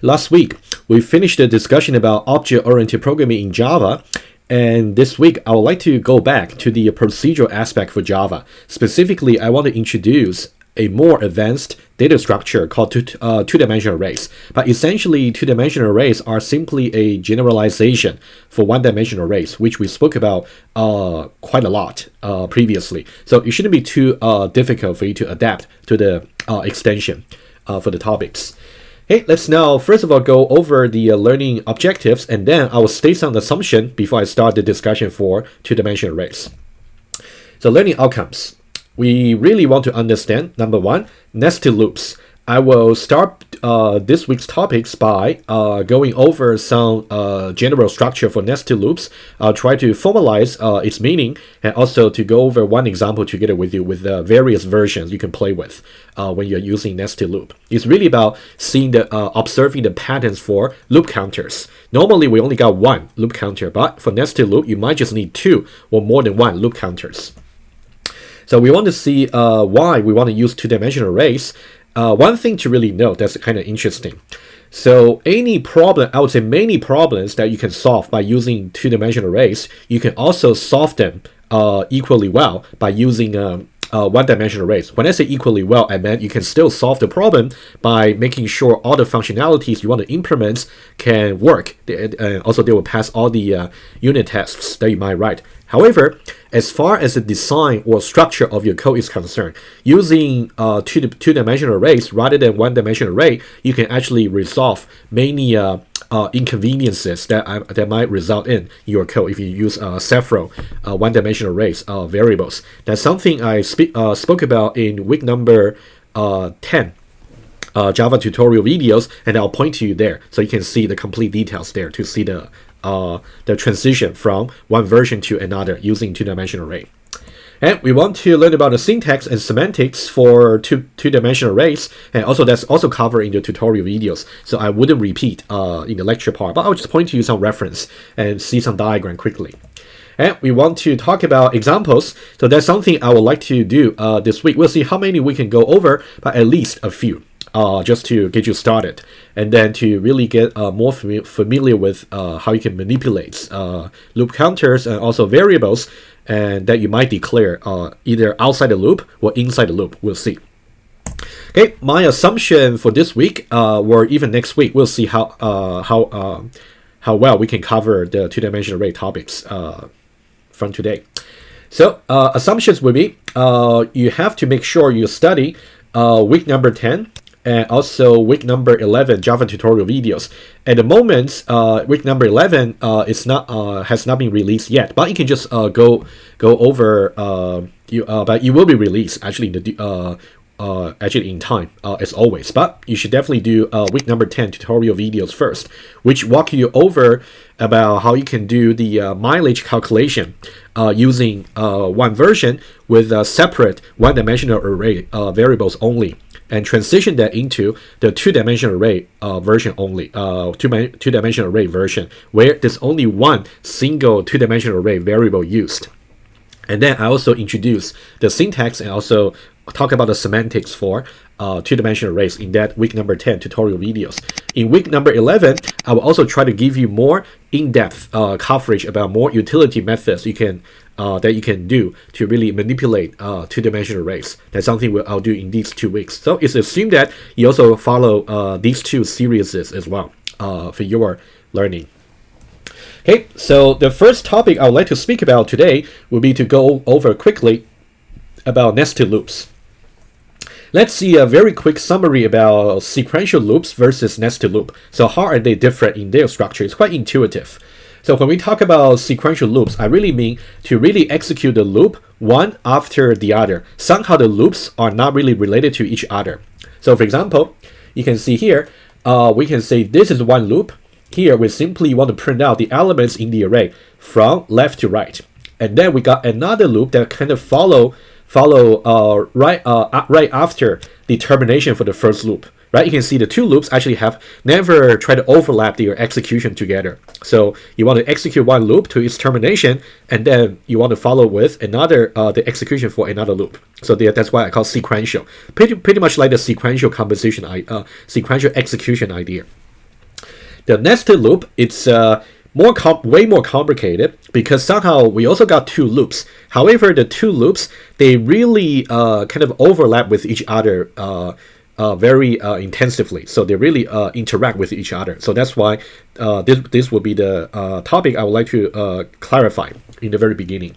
Last week, we finished the discussion about object-oriented programming in Java, and this week, I would like to go back to the procedural aspect for Java. Specifically, I want to introduce a more advanced data structure called two-dimensional arrays. But essentially, two-dimensional arrays are simply a generalization for one-dimensional arrays, which we spoke about quite a lot previously. So it shouldn't be too difficult for you to adapt to the extension for the topics. Okay, let's now first of all go over the learning objectives, and then I will state some assumption before I start the discussion for two-dimensional arrays. So learning outcomes. We really want to understand, number one, nested loops. I will start this week's topics by going over some general structure for nested loops. I'll try to formalize its meaning, and also to go over one example together with you with various versions you can play with when you're using nested loop. It's really about seeing observing the patterns for loop counters. Normally, we only got one loop counter, but for nested loop, you might just need two or more than one loop counters. So we want to see why we want to use two-dimensional arrays. One thing to really note that's kind of interesting. So any problem, I would say many problems that you can solve by using two-dimensional arrays, you can also solve them equally well by using one-dimensional arrays. When I say equally well, I meant you can still solve the problem by making sure all the functionalities you want to implement can work. Also, they will pass all the unit tests that you might write. However, as far as the design or structure of your code is concerned, using two-dimensional arrays rather than one-dimensional array, you can actually resolve many inconveniences that might result in your code if you use several one-dimensional arrays variables. That's something I spoke about in week number 10. Java tutorial videos, and I'll point to you there so you can see the complete details there to see the transition from one version to another using two-dimensional array. And we want to learn about the syntax and semantics for two-dimensional arrays, and also that's also covered in the tutorial videos. So I wouldn't repeat in the lecture part, but I'll just point to you some reference and see some diagram quickly. And we want to talk about examples. So that's something I would like to do this week. We'll see how many we can go over, but at least a few. Just to get you started, and then to really get more familiar with how you can manipulate loop counters and also variables, and that you might declare either outside the loop or inside the loop. We'll see. Okay, my assumption for this week or even next week, we'll see how well we can cover the two-dimensional array topics from today. So assumptions will be you have to make sure you study week number 10. And also week number 11 Java tutorial videos. At the moment, week number 11 is not has not been released yet, but you can just go over. But it will be released actually in time as always. But you should definitely do week number 10 tutorial videos first, which walk you over about how you can do the mileage calculation using one version with separate one-dimensional array variables only, and transition that into the two-dimensional array version only, two-dimensional array version, where there's only one single two-dimensional array variable used. And then I also introduce the syntax and also talk about the semantics for two-dimensional arrays in that week number 10 tutorial videos. In week number 11, I will also try to give you more in-depth coverage about more utility methods that you can do to really manipulate two-dimensional arrays. That's something I'll do in these 2 weeks. So it's assumed that you also follow these two series as well for your learning. Okay, so the first topic I would like to speak about today will be to go over quickly about nested loops. Let's see a very quick summary about sequential loops versus nested loop. So how are they different in their structure? It's quite intuitive. So when we talk about sequential loops, I really mean to really execute the loop one after the other. Somehow the loops are not really related to each other. So for example, you can see here, we can say this is one loop. Here we simply want to print out the elements in the array from left to right. And then we got another loop that kind of follow right after the termination for the first loop. Right, you can see the two loops actually have never tried to overlap their execution together. So you want to execute one loop to its termination, and then you want to follow with another the execution for another loop. So that's why I call sequential. Pretty much like the sequential composition, sequential execution idea. The nested loop, it's way more complicated because somehow we also got two loops. However, the two loops, they really kind of overlap with each other very intensively. So they really interact with each other. So that's why this will be the topic I would like to clarify in the very beginning.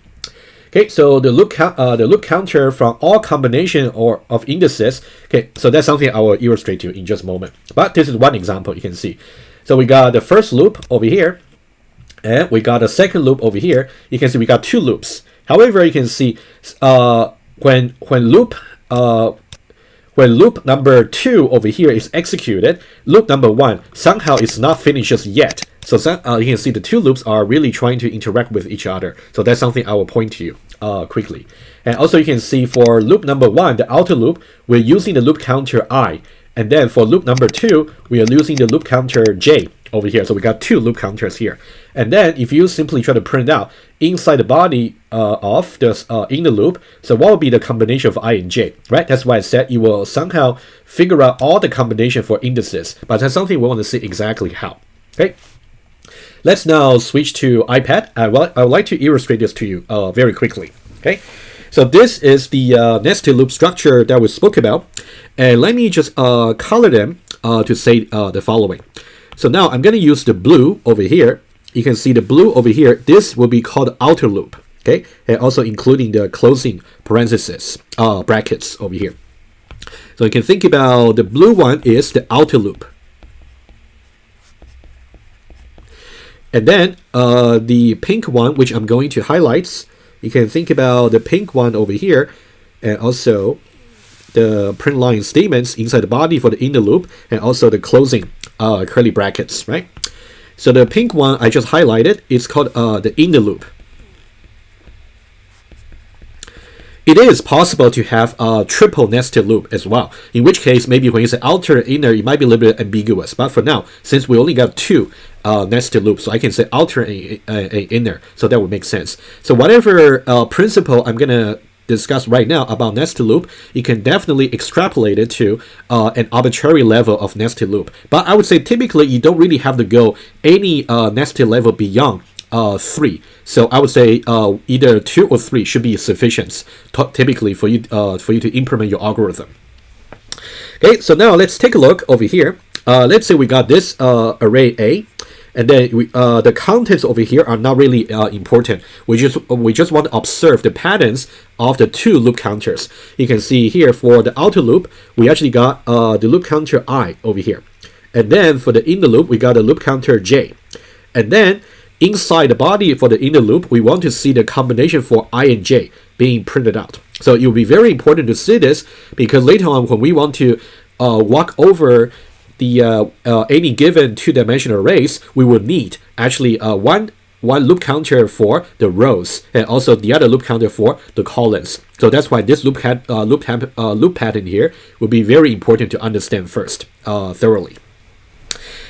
Okay, so the loop counter from all combination of indices. Okay, so that's something I will illustrate to you in just a moment. But this is one example you can see. So we got the first loop over here, and we got a second loop over here. You can see we got two loops. However, you can see when loop number 2 over here is executed, loop number 1 somehow is not finished just yet. So you can see the two loops are really trying to interact with each other. So that's something I will point to you quickly. And also you can see for loop number 1, the outer loop, we're using the loop counter I. And then for loop number 2, we are using the loop counter J over here. So we got two loop counters here. And then if you simply try to print out inside the body of the in the loop, so what will be the combination of I and J, right? That's why I said you will somehow figure out all the combination for indices, but that's something we want to see exactly how. Okay, let's now switch to iPad. I would like to illustrate this to you very quickly. Okay, so this is the nested loop structure that we spoke about, and let me just color them to say the following. So now I'm going to use the blue over here. You can see the blue over here. This will be called outer loop. Okay, and also including the closing parentheses, brackets over here. So you can think about the blue one is the outer loop. And then the pink one, which I'm going to highlight, you can think about the pink one over here, and also the print line statements inside the body for the inner loop, and also the closing curly brackets, right? So the pink one I just highlighted is called the inner loop. It is possible to have a triple nested loop as well, in which case maybe when you say outer and inner, it might be a little bit ambiguous. But for now, since we only got two nested loops, so I can say outer and inner, so that would make sense. So whatever principle I'm going to discuss right now about nested loop, you can definitely extrapolate it to an arbitrary level of nested loop. But I would say typically you don't really have to go any nested level beyond 3. So I would say either 2 or 3 should be sufficient typically for you to implement your algorithm. Okay, so now let's take a look over here. Let's say we got this array A, and then the contents over here are not really important. We just want to observe the patterns of the two loop counters. You can see here for the outer loop, we actually got the loop counter I over here, and then for the inner loop, we got a loop counter J, and then inside the body for the inner loop, we want to see the combination for I and J being printed out. So it will be very important to see this, because later on when we want to walk over the any given two-dimensional arrays, we will need actually one loop counter for the rows, and also the other loop counter for the columns. So that's why this loop pattern here will be very important to understand first thoroughly.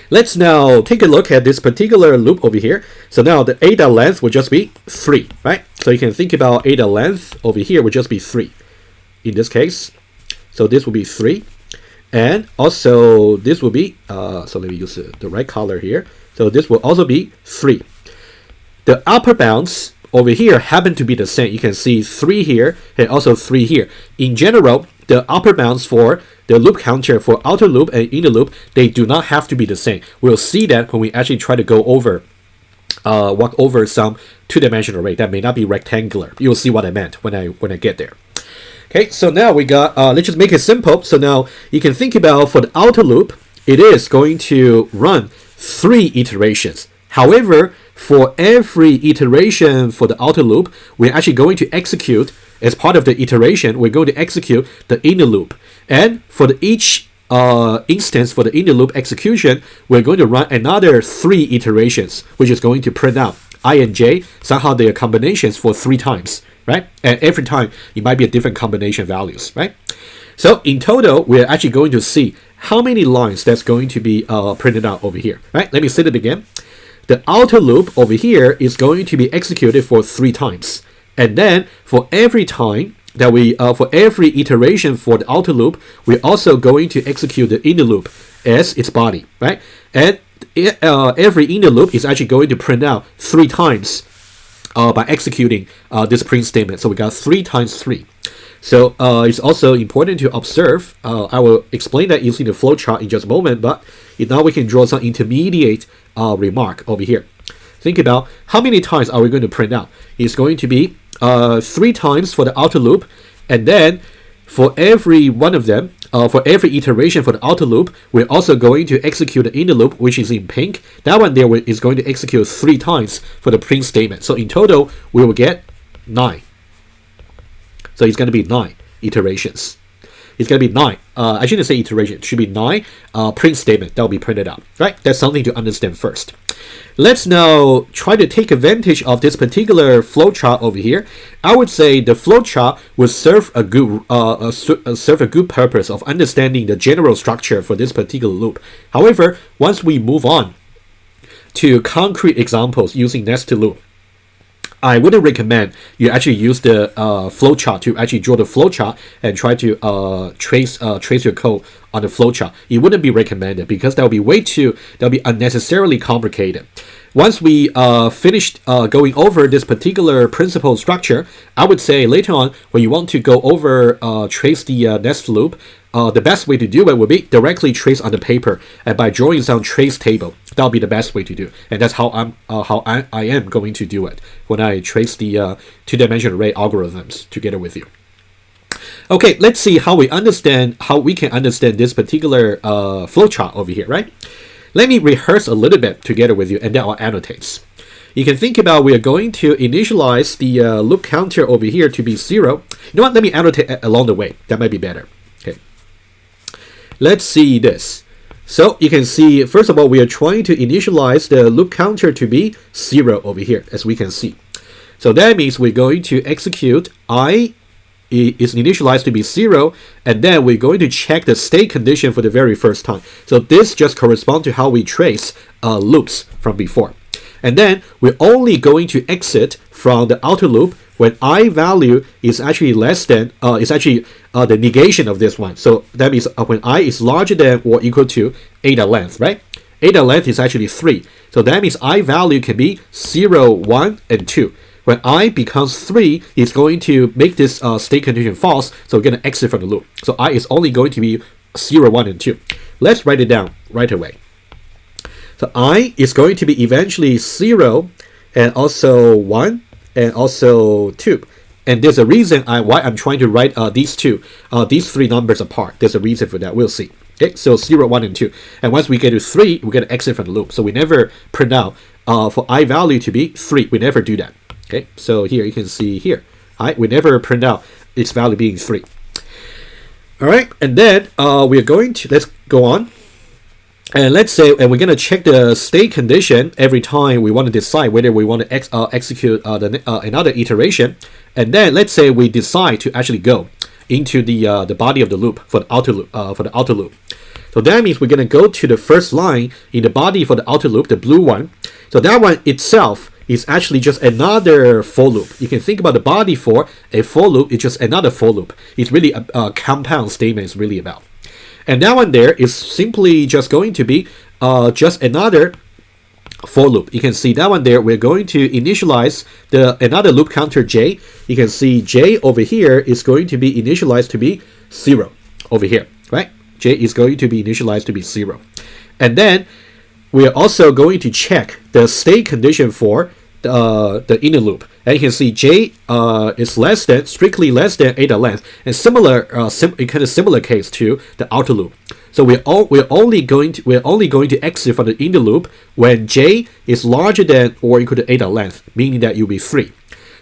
Let's now take a look at this particular loop over here. So now the a.length will just be 3, right? So you can think about a.length over here will just be 3 in this case. So this will be 3. And also this will be, so let me use the right color here. So this will also be 3. The upper bounds over here happen to be the same. You can see 3 here and also 3 here. In general, the upper bounds for the loop counter for outer loop and inner loop, they do not have to be the same. We'll see that when we actually try to go over, walk over some two-dimensional array that may not be rectangular. You'll see what I meant when I get there. Okay, so now we got, let's just make it simple. So now you can think about for the outer loop, it is going to run 3 iterations. However, for every iteration for the outer loop, we're actually going to execute, as part of the iteration, we're going to execute the inner loop. And for each instance for the inner loop execution, we're going to run another 3 iterations, which is going to print out I and J, somehow they are combinations for 3 times, right? And every time it might be a different combination values, right? So in total, we're actually going to see how many lines that's going to be printed out over here, right? Let me say it again. The outer loop over here is going to be executed for 3 times. And then for every time that we, for every iteration for the outer loop, we're also going to execute the inner loop as its body, right? And every inner loop is actually going to print out 3 times by executing this print statement. So we got 3 times 3. So it's also important to observe. I will explain that using the flowchart in just a moment, but now we can draw some intermediate remark over here. Think about how many times are we going to print out. It's going to be 3 times for the outer loop, and then for every one of them, for every iteration for the outer loop, we're also going to execute the inner loop, which is in pink. That one there is going to execute 3 times for the print statement. So in total, we will get 9. So it's going to be 9 iterations. It's going to be 9. I shouldn't say iteration. It should be 9 print statement that will be printed out. Right? That's something to understand first. Let's now try to take advantage of this particular flowchart over here. I would say the flowchart would serve a good purpose of understanding the general structure for this particular loop. However, once we move on to concrete examples using nested loop, I wouldn't recommend you actually use the flowchart to actually draw the flowchart and try to trace your code on the flowchart. It wouldn't be recommended because that will be unnecessarily complicated. Once we finished going over this particular principal structure, I would say later on when you want to go over trace the nested loop, the best way to do it would be directly trace on the paper and by drawing some trace table. That'll be the best way to do, and that's how I am going to do it when I trace the two-dimensional array algorithms together with you. Okay, let's see how we can understand this particular flowchart over here, right? Let me rehearse a little bit together with you, and then I'll annotate. You can think about we are going to initialize the loop counter over here to be 0. You know what? Let me annotate along the way. That might be better. Okay. Let's see this. So you can see, first of all, we are trying to initialize the loop counter to be 0 over here, as we can see. So that means we're going to execute I is initialized to be 0, and then we're going to check the state condition for the very first time. So this just corresponds to how we trace loops from before. And then we're only going to exit from the outer loop when I value is actually less than, the negation of this one. So that means when I is larger than or equal to eta length, right? Eta length is actually 3. So that means I value can be 0, 1, and 2. When I becomes 3, it's going to make this state condition false, so we're going to exit from the loop. So I is only going to be 0, 1, and 2. Let's write it down right away. So I is going to be eventually 0, and also 1, and also 2. And there's a reason why I'm trying to write these 3 numbers apart. There's a reason for that. We'll see. Okay, so 0, 1, and 2. And once we get to 3, we're going to exit from the loop. So we never print out for I value to be 3. We never do that. Okay, so here you can see here, we never print out its value being 3. All right, and then we're going to, let's go on. And let's say, and we're going to check the state condition every time we want to decide whether we want to execute another iteration. And then let's say we decide to actually go into the body of the loop for the outer loop. So that means we're going to go to the first line in the body for the outer loop, the blue one. So that one itself is actually just another for loop. You can think about the body for a for loop. It's just another for loop. It's really a compound statement is really about. And that one there is simply just going to be just another for loop. You can see that one there. We're going to initialize another loop counter j. You can see j over here is going to be initialized to be 0 over here, right? J is going to be initialized to be 0. And then we are also going to check the state condition for the inner loop, and you can see j is strictly less than eta length, and similar case to the outer loop. So we're only going to exit from the inner loop when j is larger than or equal to eta length, meaning that you'll be 3.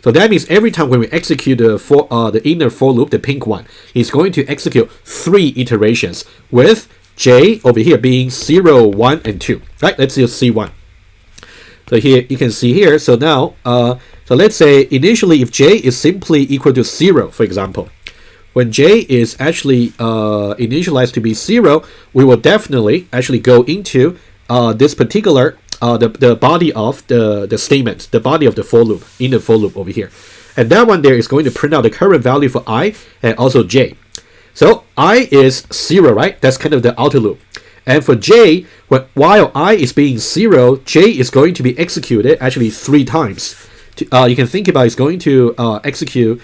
So that means every time when we execute the inner for loop, the pink one, it's going to execute 3 iterations with j over here being 0, 1, and 2. Right? Let's use C1. So here you can see here. So now, so let's say initially if j is simply equal to 0, for example, when j is actually initialized to be 0, we will definitely actually go into this particular the body of the statement, the body of the for loop, in the for loop over here, and that one there is going to print out the current value for I and also j. So I is 0, right? That's kind of the outer loop. And for j, while I is being 0, j is going to be executed actually 3 times. You can think about it's going to execute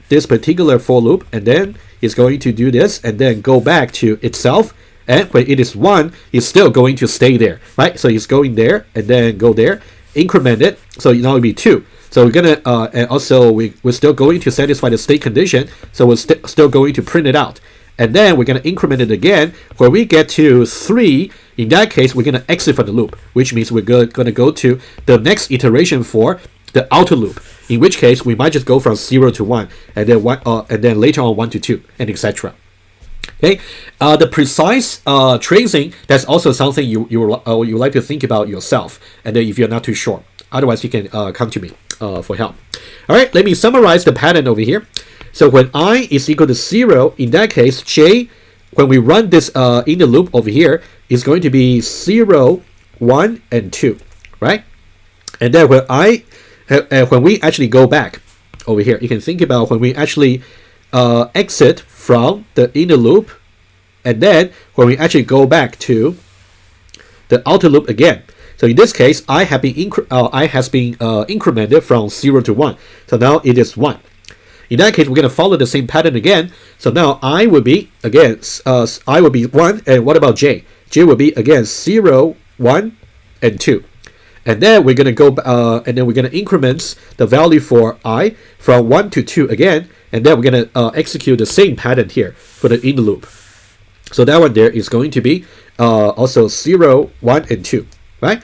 this particular for loop, and then it's going to do this, and then go back to itself. And when it is 1, it's still going to stay there, right? So it's going there, and then go there, increment it, so now it'll be 2. So we're gonna, and also we're still going to satisfy the state condition, so we're still going to print it out. And then we're gonna increment it again. When we get to 3, in that case, we're gonna exit from the loop, which means we're gonna go to the next iteration for the outer loop. In which case, we might just go from 0 to 1, and then and then later on 1 to 2, and etc. Okay, the precise tracing, that's also something you like to think about yourself, and then if you're not too sure. Otherwise, you can come to me for help. All right, let me summarize the pattern over here. So when I is equal to 0, in that case, j, when we run this in the loop over here, is going to be 0, 1, and 2, right? And then when we actually go back over here, you can think about when we actually exit from the inner loop, and then when we actually go back to the outer loop again. So in this case, I has been incremented from 0 to 1. So now it is 1. In that case, we're going to follow the same pattern again. So now I will be again I will be 1, and what about j? J will be again 0, 1, and 2. And then we're going to go and then we're going to increment the value for I from 1 to 2 again, and then we're going to execute the same pattern here for the in loop. So that one there is going to be also 0, 1, and 2, right?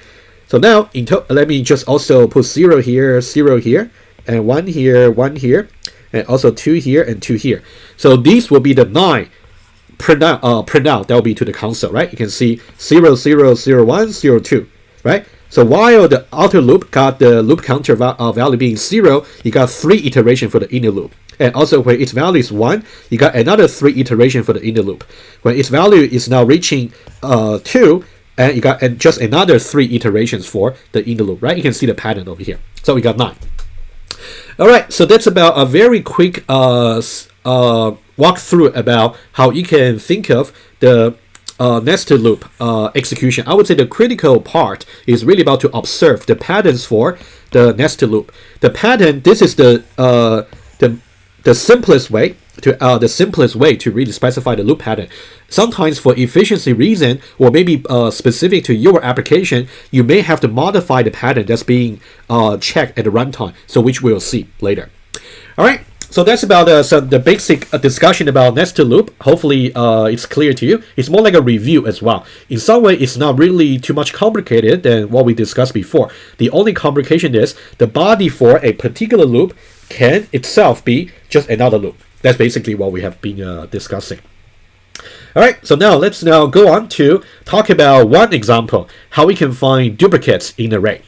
So now let me just also put 0 here, and 1 here, 1 here, and also 2 here and 2 here. So these will be the 9 printout that will be to the console, right? You can see 0, 0, 0, 1, 0, 2, right? So while the outer loop got the loop counter value being 0, you got 3 iterations for the inner loop. And also when its value is 1, you got another 3 iterations for the inner loop. When its value is now reaching 2, and you got just another 3 iterations for the inner loop, right? You can see the pattern over here. So we got 9. All right, so that's about a very quick walkthrough about how you can think of the nested loop execution. I would say the critical part is really about to observe the patterns for the nested loop. The pattern, this is the simplest way to really specify the loop pattern. Sometimes for efficiency reason, or maybe specific to your application, you may have to modify the pattern that's being checked at the runtime, so which we'll see later. All right. So that's about the basic discussion about nested loop. Hopefully it's clear to you. It's more like a review as well. In some way, it's not really too much complicated than what we discussed before. The only complication is the body for a particular loop can itself be just another loop. That's basically what we have been discussing. All right, so now let's go on to talk about one example, how we can find duplicates in an array.